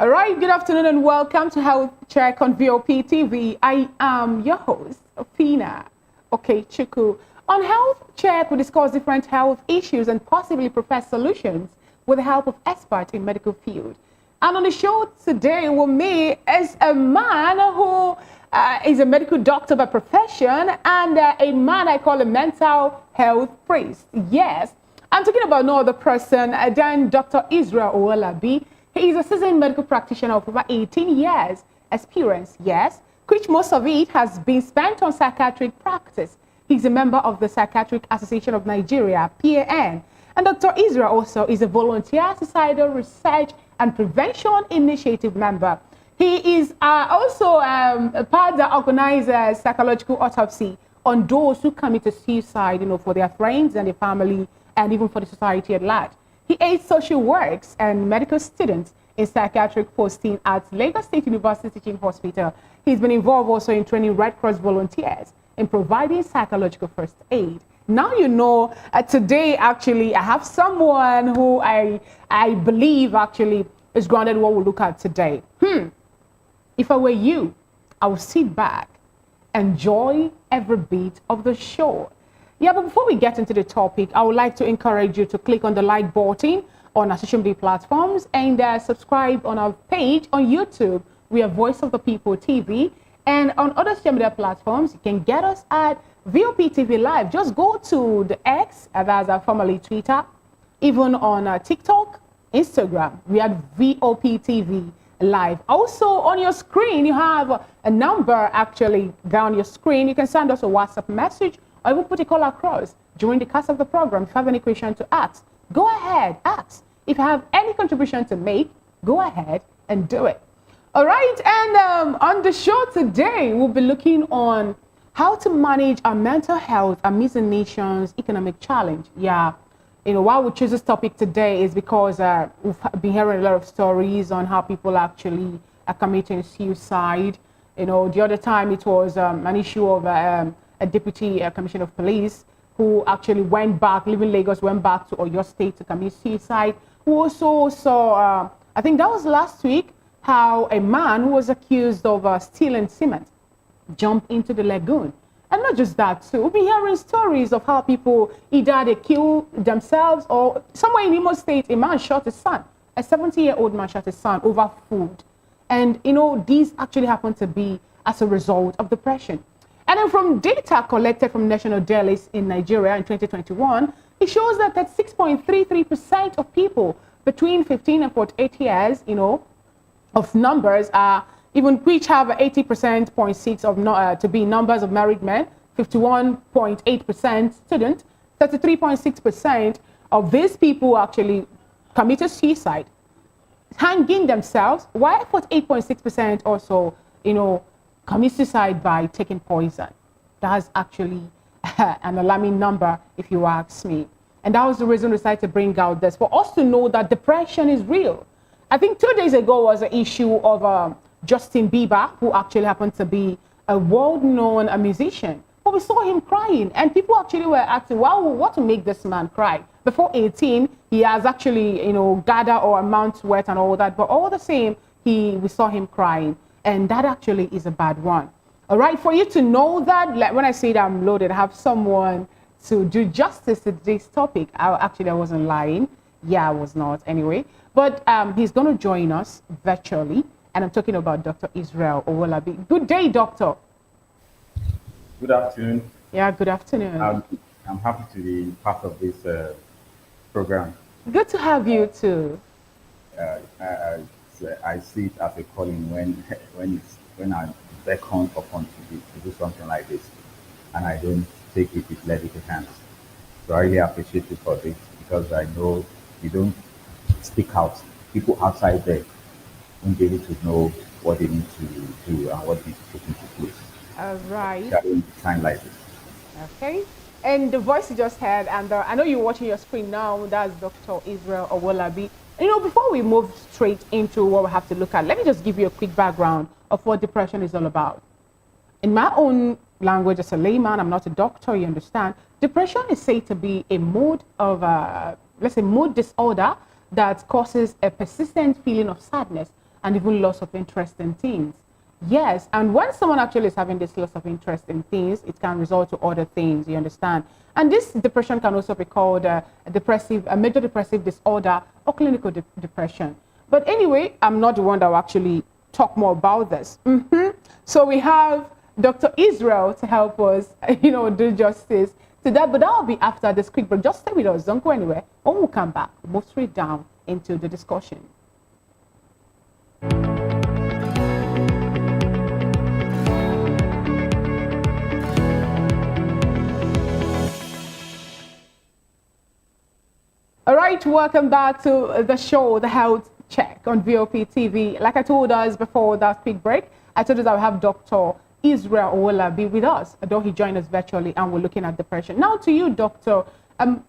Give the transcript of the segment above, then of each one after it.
All right, good afternoon and welcome to Health Check on VOP TV. I am your host, Fina Okechukwu. On Health Check, we discuss different health issues and possibly propose solutions with the help of experts in medical field. And on the show today with me is a man who is a medical doctor by profession and a man I call a mental health priest. Yes, I'm talking about no other person than Dr. Israel Owolabi. He is a seasoned medical practitioner of over 18 years experience, yes, which most of it has been spent on psychiatric practice. He's a member of the Psychiatric Association of Nigeria, PAN. And Dr. Israel also is a volunteer suicidal research and prevention initiative member. He is also a part that organizes psychological autopsy on those who commit suicide, for their friends and their family, and even for the society at large. He aids social works and medical students in psychiatric posting at Lagos State University Teaching Hospital. He's been involved also in training Red Cross volunteers in providing psychological first aid. Now today actually I have someone who I believe actually is grounded in what we'll look at today. If I were you, I would sit back, enjoy every bit of the show. Yeah, but before we get into the topic, I would like to encourage you to click on the like button on our social media platforms and subscribe on our page on YouTube. We are Voice of the People TV. And on other social media platforms, you can get us at VOP TV Live. Just go to the X, that's our formerly Twitter, even on TikTok, Instagram. We are VOP TV Live. Also, on your screen, you have a number actually down your screen. You can send us a WhatsApp message, or even put a call across during the course of the program. If you have any question to ask, go ahead, ask. If you have any contribution to make, go ahead and do it. All right, and on the show today, we'll be looking on how to manage our mental health amidst the nation's economic challenge. Yeah, why we choose this topic today is because we've been hearing a lot of stories on how people actually are committing suicide. The other time it was an issue of a deputy commissioner of police who actually went back, leaving Lagos, went back to Oyo State to commit suicide. We also saw, I think that was last week, how a man who was accused of stealing cement jumped into the lagoon. And not just that, too. We've been hearing stories of how people either they kill themselves or somewhere in Imo State, a man shot his son. A 70-year-old man shot his son over food. And, these actually happen to be as a result of depression. And then from data collected from national dailies in Nigeria in 2021, it shows that 6.33% of people between 15 and 48 years, of numbers are even which have 80.6% of to be numbers of married men, 51.8% students, 33.6% of these people actually committed suicide, hanging themselves, while 48.6% also, commit suicide by taking poison. That's actually an alarming number, if you ask me. And that was the reason we decided to bring out this, for us to know that depression is real. I think 2 days ago was an issue of Justin Bieber, who actually happened to be a world-known musician. But we saw him crying, and people actually were asking, well, what to make this man cry? Before 18, he has actually, gathered or amount worth and all that, but all the same, we saw him crying. And that actually is a bad one. All right, for you to know that, like when I say that I'm loaded, I have someone to do justice to this topic. I wasn't lying. Yeah, I was not anyway. But he's going to join us virtually. And I'm talking about Dr. Israel Owolabi. Good day, doctor. Good afternoon. Yeah, good afternoon. I'm happy to be part of this program. Good to have you too. I see it as a calling when I'm beckoned upon to do something like this, and I don't take it with levity hands. So I really appreciate you for this, because I know you don't speak out. People outside there won't be able to know what they need to do and what needs to put into place. All right. Time like this. Okay. And the voice you just heard, and I know you're watching your screen now. That's Dr. Israel Owolabi. Before we move straight into what we have to look at, let me just give you a quick background of what depression is all about. In my own language, as a layman, I'm not a doctor, you understand. Depression is said to be a mood of, mood disorder that causes a persistent feeling of sadness and even loss of interest in things. Yes, and when someone actually is having this loss of interest in things, it can result to other things, you understand? And this depression can also be called a major depressive disorder or clinical depression. But anyway, I'm not the one that will actually talk more about this. So we have Dr. Israel to help us, do justice to that. But that will be after this quick break. Just stay with us. Don't go anywhere. When we come back, we'll move straight down into the discussion. All right, welcome back to the show, The Health Check on VOP TV. Like I told us before that quick break, I told us I will have Dr. Israel Owola be with us, although he joined us virtually, and we're looking at depression. Now to you, Doctor,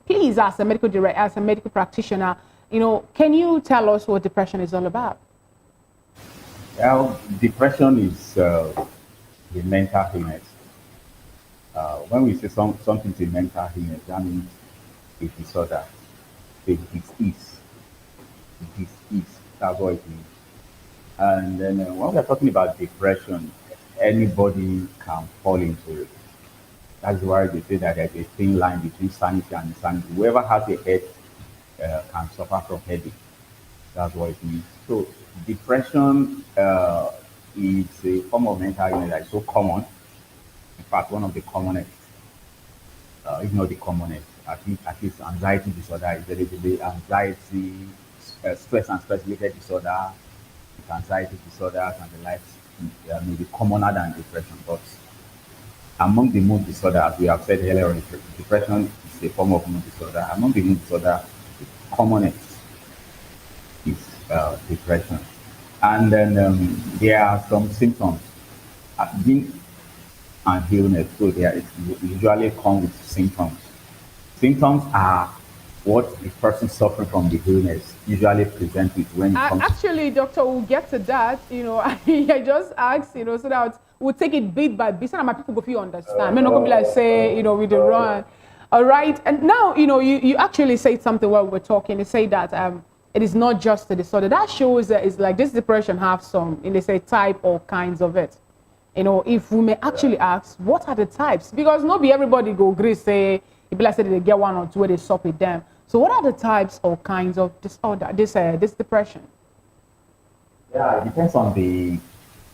please, as a medical director, as a medical practitioner, can you tell us what depression is all about? Well, depression is a mental illness. When we say something is a mental illness, that means a disorder, a disease. Disease, that's what it means. And then when we're talking about depression, anybody can fall into it. That's why they say that there's a thin line between sanity and insanity. Whoever has a head can suffer from headache. That's what it means. So depression is a form of mental illness that is so common. In fact, one of the commonest, if not the commonest. At least anxiety disorder is relatively anxiety, stress and stress-related disorder, anxiety disorders and the likes may be commoner than depression. But among the mood disorders, as we have said earlier, depression is a form of mood disorder. Among the mood disorder, the commonest is depression. And then there are some symptoms. Being an illness, so it usually comes with symptoms. Symptoms are what the person suffering from the illness usually presents with when it comes. Actually, doctor, we'll get to that. I just asked, so that we'll take it bit by bit, so that my people go feel understand. I'm not gonna be like say, with the run. All right. And now, you actually said something while we were talking. You say that it is not just a disorder. That shows that it's like this depression have some, and they say type or kinds of it. If we may actually ask, what are the types? Because not be everybody go agree, say, if like say they get one or two where they stop with them. So what are the types or kinds of disorder, this depression? Yeah, it depends on the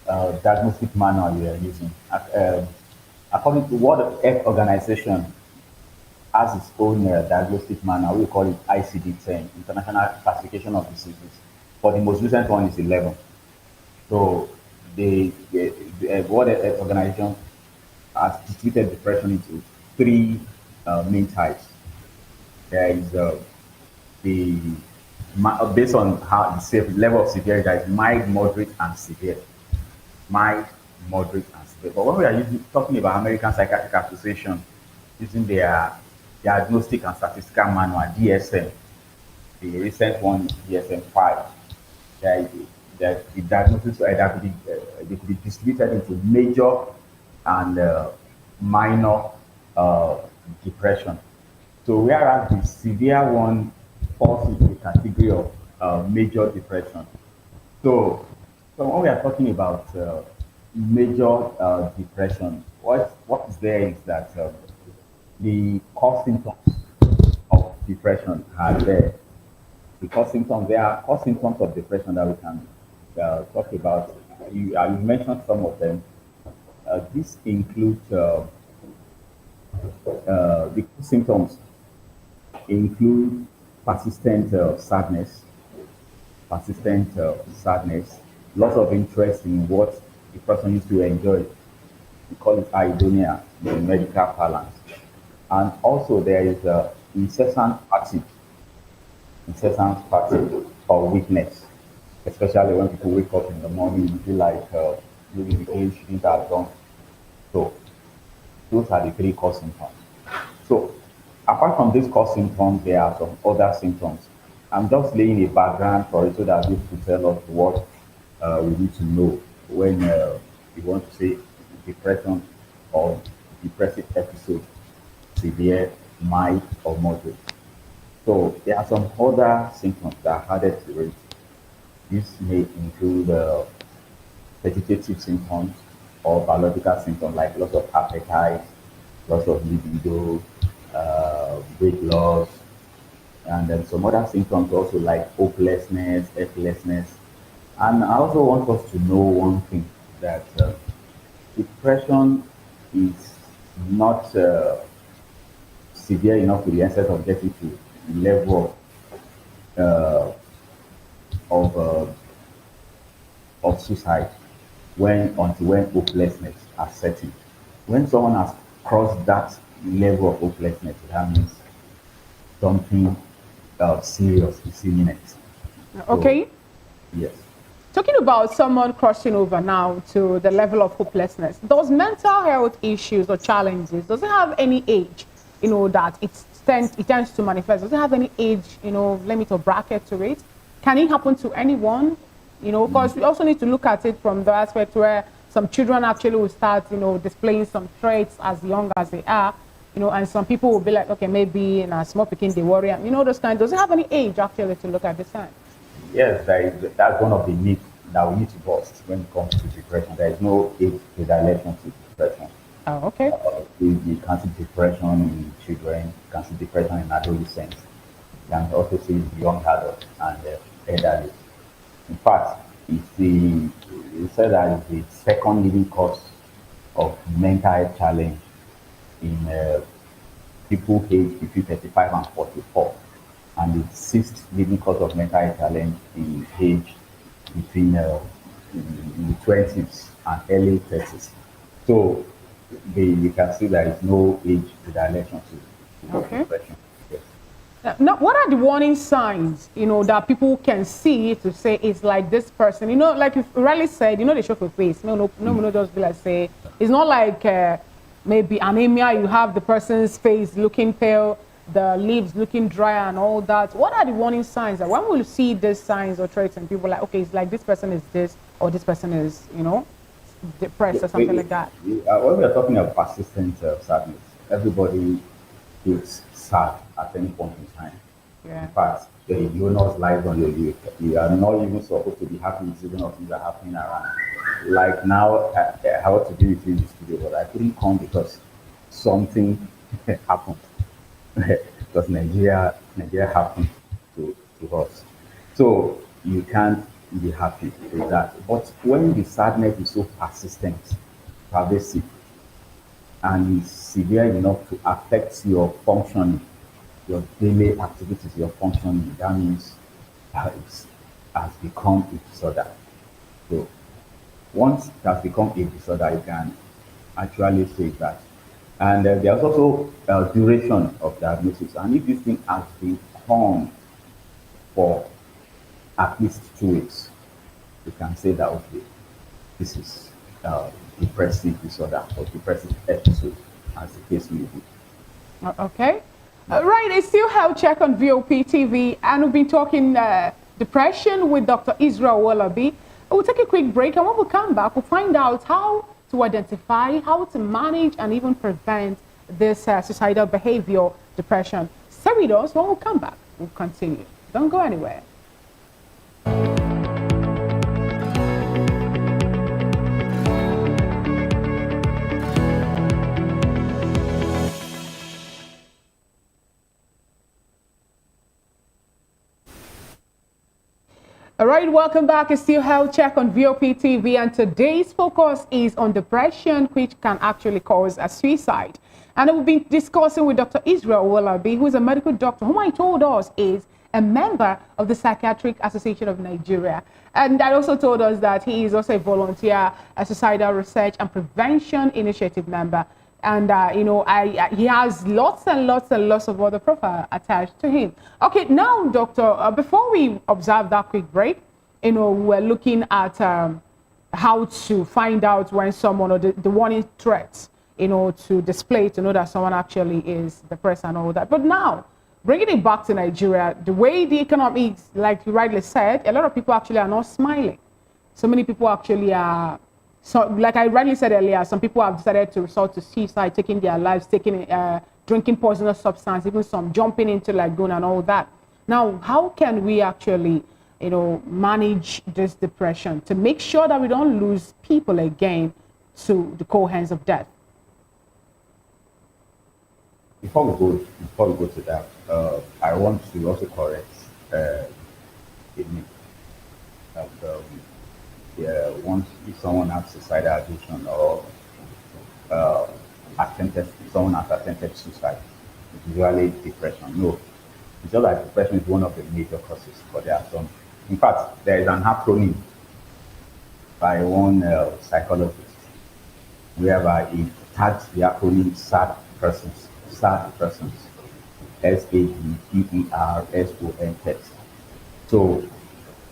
diagnostic manual you are using. According to World Health Organization has its own diagnostic manual, we call it ICD-10, International Classification of Diseases. But the most recent one is 11. So the World Health Organization has distributed depression into three main types. There is based on how the level of severity, there is mild, moderate, and severe. Mild, moderate, and severe. But when we are talking about American Psychiatric Association using their diagnostic and statistical manual (DSM), the recent one DSM-5, the diagnosis they could be distributed into major and minor depression. So whereas the severe one falls into the category of major depression. So when we are talking about major depression, what is there is that the core symptoms of depression are there. There are core symptoms of depression that we can talk about. You mentioned some of them. This includes the symptoms include persistent sadness, loss of interest in what the person used to enjoy. We call it idonia in the medical parlance. And also there is incessant fatigue or weakness, especially when people wake up in the morning, you feel like maybe the day shouldn't have done. So those are the three core symptoms. So apart from these core symptoms, there are some other symptoms. I'm just laying a background for it so that this will tell us what we need to know when we want to say depression or depressive episode, severe, mild, or moderate. So there are some other symptoms that are added to it. This may include vegetative symptoms or biological symptoms like loss of appetite, loss of libido, weight loss, and then some other symptoms also like hopelessness, helplessness. And I also want us to know one thing that depression is not severe enough to the extent of getting to the level of suicide when hopelessness are setting. When someone has crossed that level of hopelessness, that means something serious is imminent. So Okay. yes, Talking about someone crossing over now to the level of hopelessness, does mental health issues or challenges, does it have any age, that it tends to manifest? Does it have any age, limit or bracket to it? Can it happen to anyone? Because we also need to look at it from the aspect where some children actually will start, displaying some traits as young as they are, and some people will be like, okay, maybe in a small picking they worry, those kinds. Does it have any age actually to look at this time? yes, that's one of the myths that we need to bust when it comes to depression. There is no age predilection to depression. Oh, okay. You can see depression in children, you can see depression in adolescents, you can also see young adults and elderly. In fact, it said that it's the second leading cause of mental health challenge in people aged between 35 and 44, and the sixth leading cause of mental health challenge in age between in the 20s and early 30s. So you can see there is no age predilection to Okay. depression. Yes. Now, what are the warning signs, that people can see to say it's like this person? Like you rightly said, they show for face. No, just be like say it's not like maybe anemia. You have the person's face looking pale, the lips looking dry, and all that. What are the warning signs? That when will you see these signs or traits, and people like, okay, it's like this person is this, or this person is, depressed or something like that? When we are talking about persistent sadness, everybody feels sad at any point in time. In Yeah. fact, the illness lies on your youth. You are not even supposed to be happy with even of things are happening around. Like now, I want to be with you in the studio, but I couldn't come because something happened. Because Nigeria happened to us. So you can't be happy with that. But when the sadness is so persistent, pervasive, and is severe enough to affect your functioning, your daily activities, your functioning, that means it has become a disorder. So once it has become a disorder, you can actually say that. And there's also duration of diagnosis. And if this thing has been on for at least 2 weeks, you can say that, okay, this is depressive disorder or depressive episode, as the case may be. Okay. Right, it's still Health Check on VOP TV, and we've been talking depression with Dr. Israel Wallaby. We'll take a quick break, and when we come back, we'll find out how to identify, how to manage, and even prevent this suicidal behavior, depression. Stay with us. When we come back, we'll continue. Don't go anywhere. All right, welcome back. It's still Health Check on VOP TV, and today's focus is on depression, which can actually cause a suicide. And we've been discussing with Dr. Israel Wallaby, who is a medical doctor, whom I told us is a member of the Psychiatric Association of Nigeria. And I also told us that he is also a volunteer, a suicidal research and prevention initiative member. And he has lots and lots and lots of other profile attached to him. Okay, now, doctor, before we observe that quick break, we're looking at how to find out when someone, or the warning threats, to display to know that someone actually is depressed and all that. But now, bringing it back to Nigeria, the way the economy is, like you rightly said, a lot of people actually are not smiling. So many people actually are. So, like I rightly said earlier, some people have decided to resort to suicide, taking their lives, drinking poisonous substance, even some jumping into lagoon and all that. Now, how can we actually manage this depression to make sure that we don't lose people again to the cold hands of death? Before we go to that, I want to also correct a myth that yeah, once if someone has suicidal addiction or uh, someone has attempted suicide, it's usually depression. No, it's just that depression is one of the major causes, but there are some. In fact, there is an acronym by one psychologist whereby it tags the acronym SAD persons, SADPERSON. So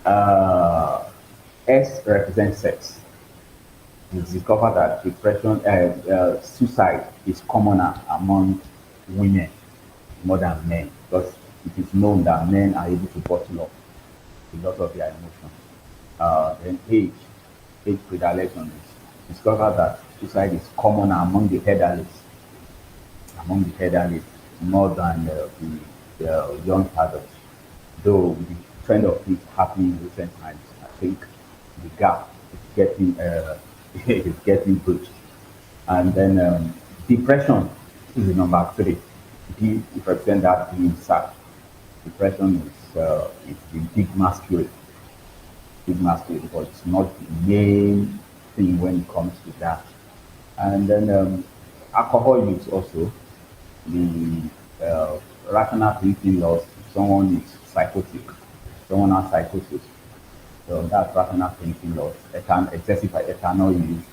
uh, S represents sex. It's discovered that suicide is commoner among women more than men because it is known that men are able to bottle up a lot of their emotions. Then age predilection is discovered that suicide is commoner among the elderly more than the young adults. Though with the trend of it happening in recent times, I think the gap is getting is getting bridged. And then depression is the number three. D represent that being sad. Depression is the big masculine, but it's not the main thing when it comes to that. And then alcohol use also, the rational thinking loss. If someone is psychotic, someone has psychosis, so that's rational thinking loss. Excessive ethanol use,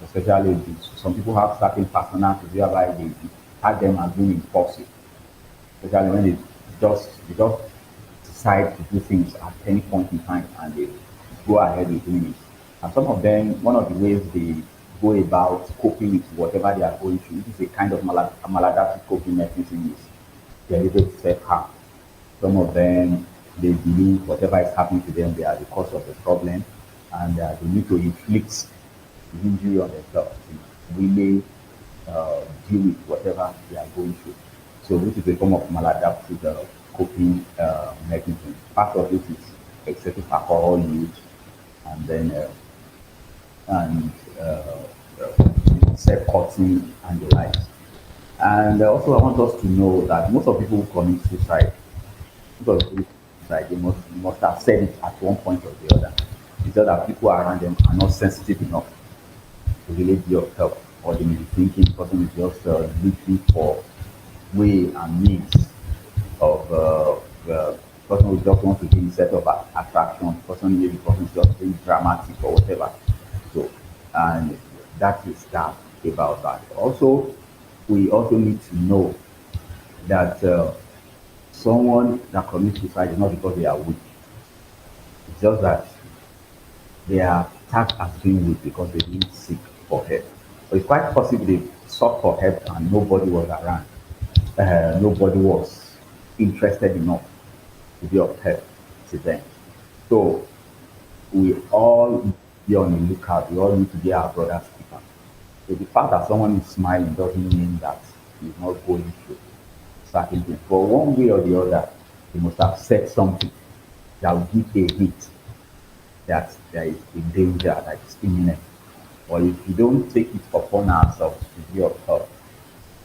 especially some people have certain personalities whereby they tag them as being impulsive, especially when they just decide to do things at any point in time and they go ahead with doing it. And some of them, one of the ways they go about coping with whatever they are going through, this is a kind of maladaptive coping mechanism is deliberate self-harm. Some of them, they believe whatever is happening to them, they are the cause of the problem, and they need to inflict the injury on themselves to really deal with whatever they are going through. So this is a form of maladaptive coping mechanism. Part of it is excessive alcohol use, and then and self-cutting and the likes. And also, I want us to know that most of people who commit suicide, they must have said it at one point or the other. It's just that people around them are not sensitive enough to really be of help, or they may be thinking the person is just looking for way and means of the person who just wants to be set of attraction, person maybe person is just being dramatic or whatever. So, and that is that about that. Also, we also need to know that someone that commits suicide is not because they are weak. It's just that they are tagged as being weak because they didn't seek for help. So it's quite possible they sought for help and nobody was around. Nobody was interested enough to be of help to them. So we all be on the lookout. We all need to be our brother's keeper. So the fact that someone is smiling doesn't mean that he's not going through certain things. But one way or the other, he must have said something that will give a hint that there is a danger that is imminent. Or if you don't take it upon ourselves to be of help,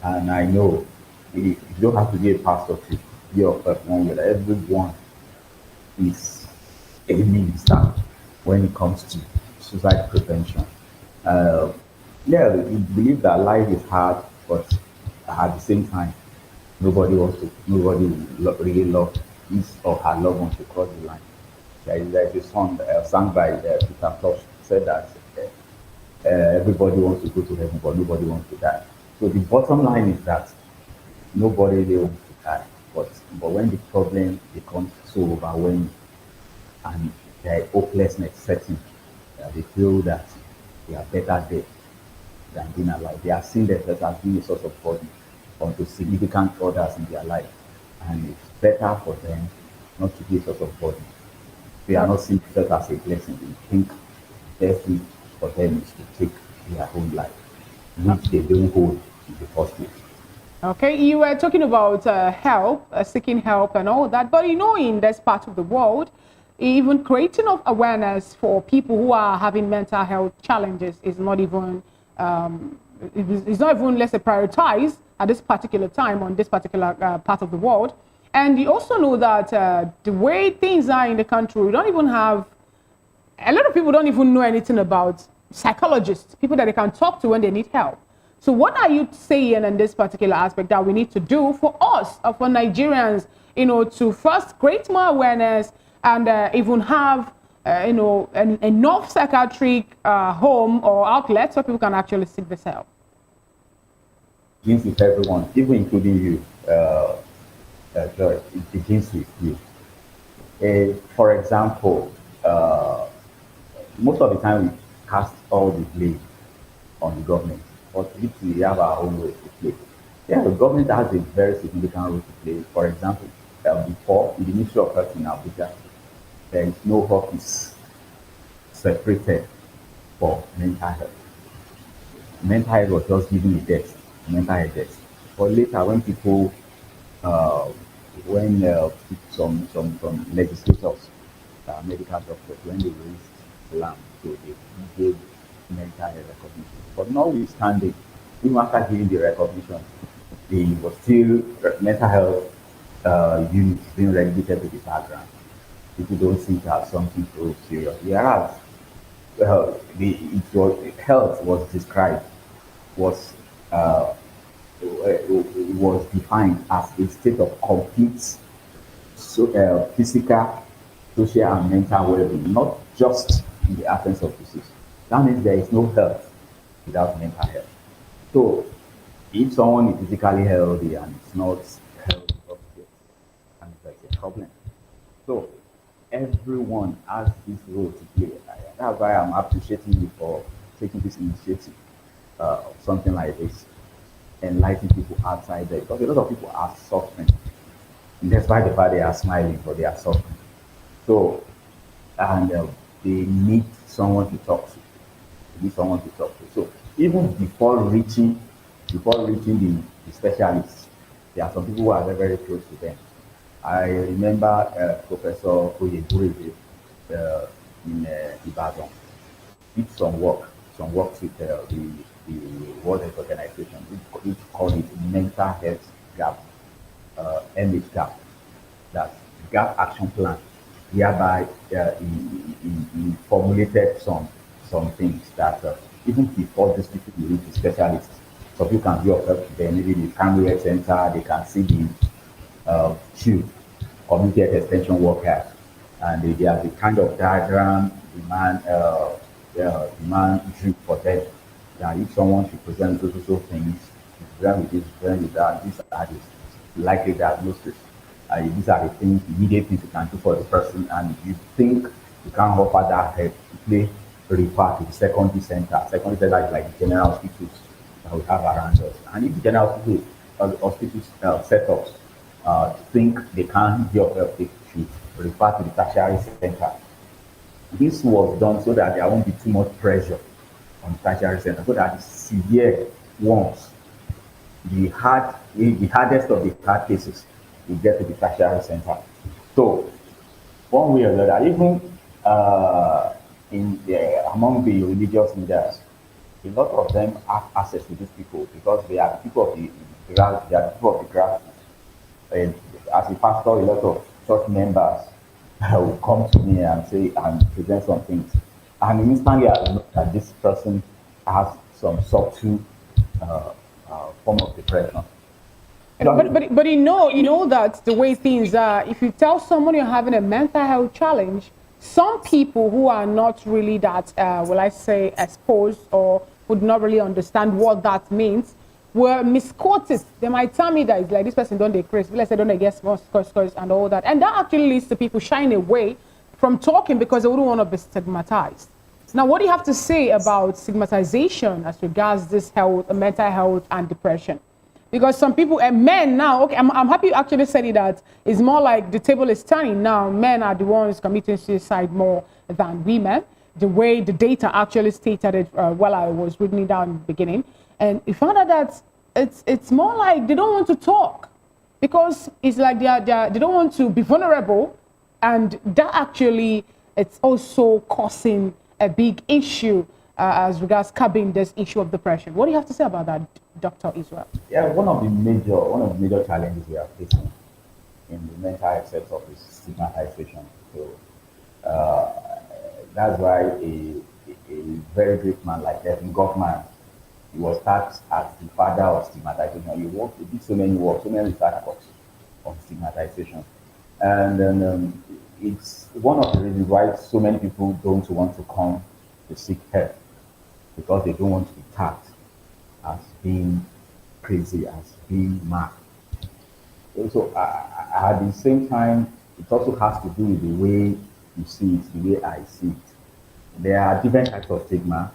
and I know you don't have to be a pastor to be of help one way. Everyone is a minister when it comes to suicide prevention. Uh, yeah, we believe that life is hard, but at the same time, nobody will really love his or her loved one to cross the line. There is a song sung by Peter Tosh said that everybody wants to go to heaven, but nobody wants to die. So the bottom line is that nobody really wants to die. But when the problem becomes so overwhelming and their hopelessness sets in, they feel that they are better dead than being alive. They are seeing themselves as being a source of burden onto significant others in their life. And it's better for them not to be a source of burden. They are not seeing themselves as a blessing. They think the best thing for them is to take their own life, which they don't hold in the first place. Okay, you were talking about help, seeking help and all that. But in this part of the world, even creating of awareness for people who are having mental health challenges is not even, it's not even, let's say, prioritized at this particular time on this particular part of the world. And you also know that the way things are in the country, we don't even have, a lot of people don't even know anything about psychologists, people that they can talk to when they need help. So what are you saying in this particular aspect that we need to do for us, for Nigerians, to first create more awareness and even have, enough psychiatric home or outlets where people can actually seek this help? Begins with everyone, even including you, Joy. It begins with you. For example, most of the time we cast all the blame on the government, but we have our own role to play. Yeah, the government has a very significant role to play. For example, before in the Ministry of Health in Abuja, there is no office separated for mental health. Mental health was just given a desk, mental health desk. But later, when people, uh, when some legislators, medical doctors, when they raised alarm, so they gave mental health recognition. But notwithstanding, even after giving the recognition, there was still mental health units being relegated to the background. People don't seem to have something so serious. Whereas health was described, was uh, was defined as a state of complete physical, social, and mental well-being, not just in the absence of disease. That means there is no health without mental health. So, if someone is physically healthy and it's not healthy, and that's a problem. So, everyone has this role to play. That's why I'm appreciating you for taking this initiative, something like this, enlightening people outside there. Because a lot of people are suffering. Despite the fact they are smiling, but they are suffering. So, and they need someone to talk to. They need someone to talk to. So, even before reaching the specialists, there are some people who are very, very close to them. I remember Professor Oyeburebe in Ibadan did some work with the World Health Organization, which called it mental health gap, MH gap, that gap action plan, whereby he formulated some things that even before these people reach the specialists, so people can be of help to them. Maybe the primary health center, they can see the CHILD, community health extension workers, and they have the kind of diagram demand drew for them. That if someone should present so things, present with this, present with that, these are the likely diagnosis. These are the things, immediate things you can do for the person, and if you think you can't offer that help, you may refer to the secondary center. Secondary center is like the general hospitals that we have around us. And if the general hospitals setups think they can't give help, they should refer to the tertiary center. This was done so that there won't be too much pressure on the tertiary center, so that the severe ones, the hardest of the hard cases, will get to the tertiary center. So, one way or the other, even among the religious leaders, a lot of them have access to these people because they are people of the grass, they are people of the grassroots. And as a pastor, a lot of church members will come to me and say and present some things. And instantly I know that this person has some subtle form of depression. But you know that the way things are, if you tell someone you're having a mental health challenge, some people who are not really that, will I say, exposed or would not really understand what that means, were misquoted. They might tell me that it's like this person don't decrease, let's say don't they get small scores and all that. And that actually leads to people shying away from talking because they wouldn't want to be stigmatized. Now, what do you have to say about stigmatization as regards this health, mental health and depression? Because some people, and men now, okay, I'm happy you actually said it, that it's more like the table is turning now. Men are the ones committing suicide more than women. The way the data actually stated it while I was reading it down in the beginning. And you found out that it's more like they don't want to talk because it's like they don't want to be vulnerable and that actually it's also causing a big issue as regards curbing this issue of depression. What do you have to say about that, Dr. Israel? Yeah, one of the major challenges we are facing in the mental health sector is stigmatization. So that's why a very great man like Evan Goffman, he was tagged as the father of stigmatization. He did so many work, so many research books on stigmatization. And then it's one of the reasons why so many people don't want to come to seek help because they don't want to be tagged as being crazy, as being mad. So at the same time, it also has to do with the way you see it, the way I see it. There are different types of stigma.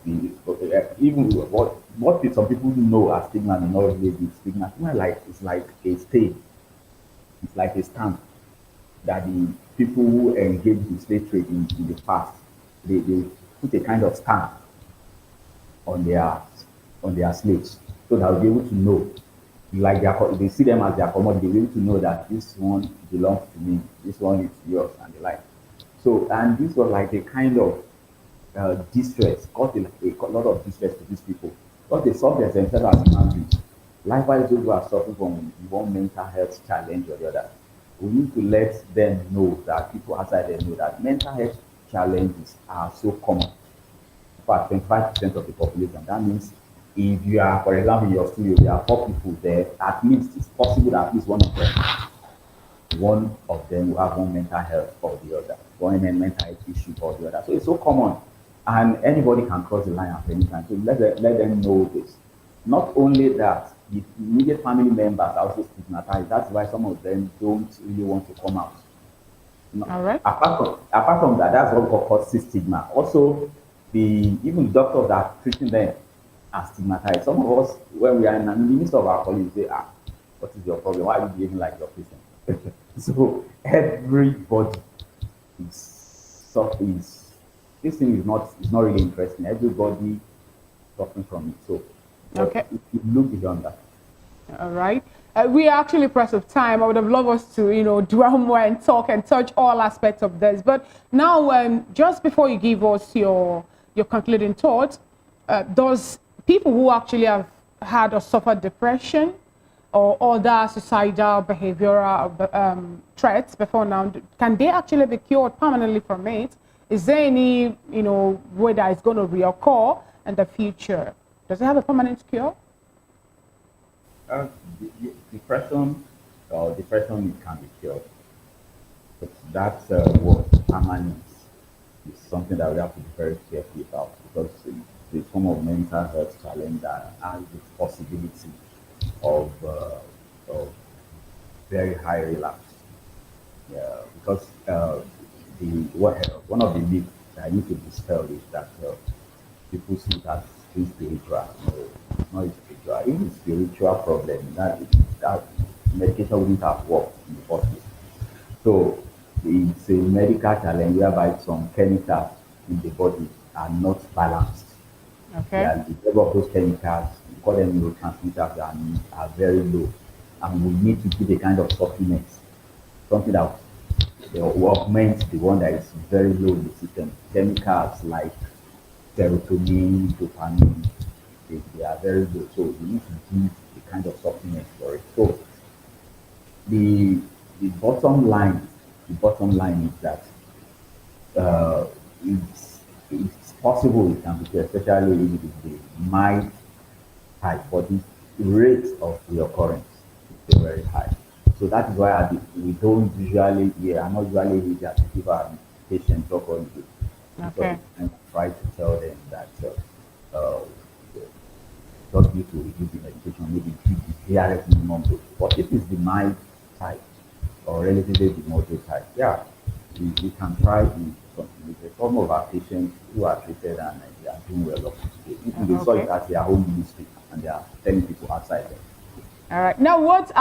Even some people know as stigma may not really be stigma. Stigma like it's like a stain, it's like a stamp that the people who engaged in slave trade in the past they put a kind of stamp on their slaves so that they'll be able to know like they see them as their commodity, they'll be able to know that this one belongs to me, this one is yours, and the like. So, and this was like a kind of distress, caused a lot of distress to these people because they saw themselves as human beings. Likewise, those who are suffering from one mental health challenge or the other, we need to let them know that people outside them know that mental health challenges are so common. In fact, 25% of the population. That means if you are, for example, in your studio, there are four people there, at least it's possible that at least one of them will have one mental health or the other, one mental health issue or the other. So it's so common, and anybody can cross the line at any time. So let them know this. Not only that, the immediate family members are also stigmatized. That's why some of them don't really want to come out. No. All right. Apart from that, that's what causes stigma. Also, even doctors that are treating them are stigmatized. Some of us, when we are in the midst of our colleagues, say, what is your problem? Why are you behaving like your patient? So everybody is this thing is not really interesting. Everybody suffering from it. So Okay. if you look beyond that. All right. We are actually pressed of time. I would have loved us to, dwell more and talk and touch all aspects of this. But now, just before you give us your concluding thoughts, those people who actually have had or suffered depression or other suicidal behavioral threats before now, can they actually be cured permanently from it? Is there any, way that it's going to reoccur in the future? Does it have a permanent cure? Uh, depression it can be cured, but that word permanence is something that we have to be very careful about because it's a form of mental health challenge that has the possibility of very high relapse. Yeah, because one of the myths that I need to dispel is that people see it as being spiritual. No, it's not spiritual. If it's spiritual problem, that medication wouldn't have worked in the first place. So it's a medical challenge whereby some chemicals in the body are not balanced. Okay. Yeah, the level of those chemicals, we call them neurotransmitters, are very low. And we need to give a kind of supplement, something that will augment the one that is very low in the system. Chemicals like serotonin, dopamine, they are very low. So we need to give a kind of supplement for it. So the the bottom line, the bottom line is that uh, it's possible it can be cured, especially if it is the mild type, but the rate of reoccurrence is very high. So that is why we are not usually eager to give our patients drug holiday because Okay. we kind of try to tell them that just need to reduce the medication, maybe give the ARS minimum dose. But if it's the mild type or relatively the moderate type, yeah, we can try to continue. Some of our patients who are treated and they are doing well up to today. Even they saw it Okay. as their own ministry and they are telling people outside them. All right. Now, what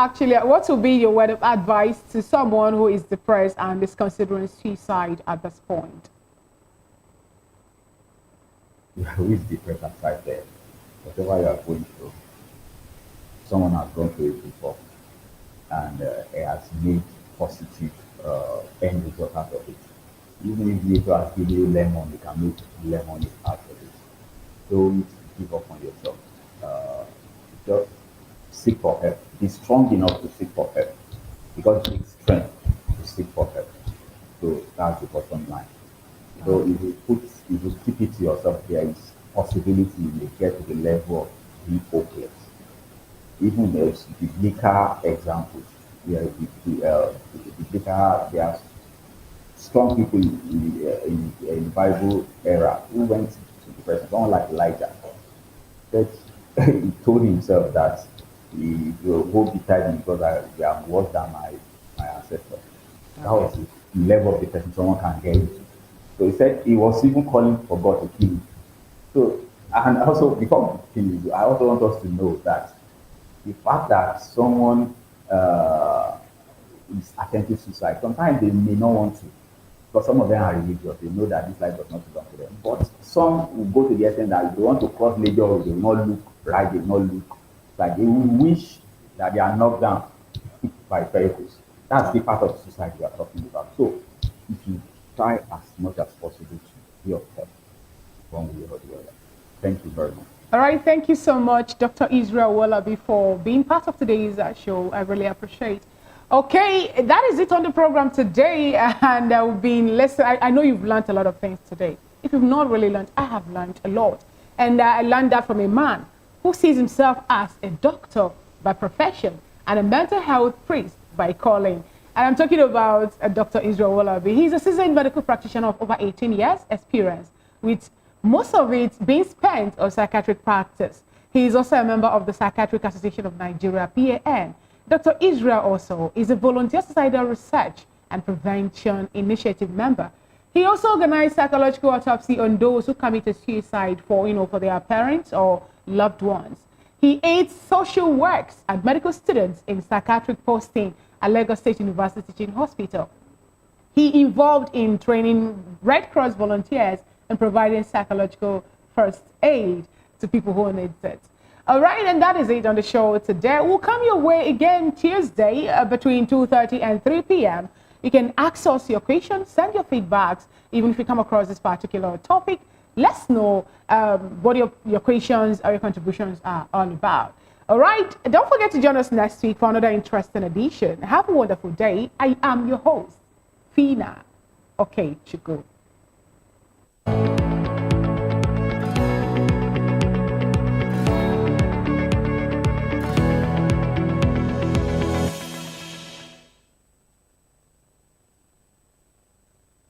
will be your word of advice to someone who is depressed and is considering suicide at this point? Who is depressed outside there? Whatever you are going through, someone has gone through it before and it has made positive end result out of it. Even if nature has given you lemon, you can make lemonade out of it. Don't give up on yourself. Uh, just seek for help. Be strong enough to seek for help because it takes strength to seek for help. So that's the bottom line. So if you keep it to yourself, there is possibility you may get to the level of being hopeless. Even there's biblical examples. The biblical, there are strong people in Bible era who went to depression. Someone like Elijah, that he told himself that he will go beside me because I am worse than my ancestors. That was the level of depression someone can get into. So he said he was even calling for God to kill him. So, and also before killing you, I also want us to know that the fact that someone is attempting suicide, sometimes they may not want to, because some of them are religious. They know that this life does not belong to them. But some will go to the extent that if they want to cross major roads, they will not look right, they will not look like they will wish that they are knocked down by vehicles. That's the part of suicide we are talking about. So, if you try as much as possible to be of help one way or the other. Thank you very much. All right, thank you so much, Dr. Israel Wallaby, for being part of today's show. I really appreciate. Okay, that is it on the program today, and we've been listening. I know you've learned a lot of things today. If you've not really learned, I have learned a lot, and I learned that from a man who sees himself as a doctor by profession and a mental health priest by calling. And I'm talking about Dr. Israel Wallaby. He's a seasoned medical practitioner of over 18 years experience, with most of it being spent on psychiatric practice. He is also a member of the Psychiatric Association of Nigeria, PAN. Dr. Israel also is a volunteer suicidal research and prevention initiative member. He also organized psychological autopsy on those who committed suicide for their parents or loved ones. He aids social works and medical students in psychiatric posting at Lagos State University Teaching Hospital. He involved in training Red Cross volunteers and providing psychological first aid to people who need it. All right, and that is it on the show today. We'll come your way again Tuesday between 2:30 and 3 p.m. You can ask us your questions, send your feedbacks, even if you come across this particular topic. Let's know what your questions or your contributions are all about. All right, don't forget to join us next week for another interesting edition. Have a wonderful day. I am your host, Fina Okechukwu.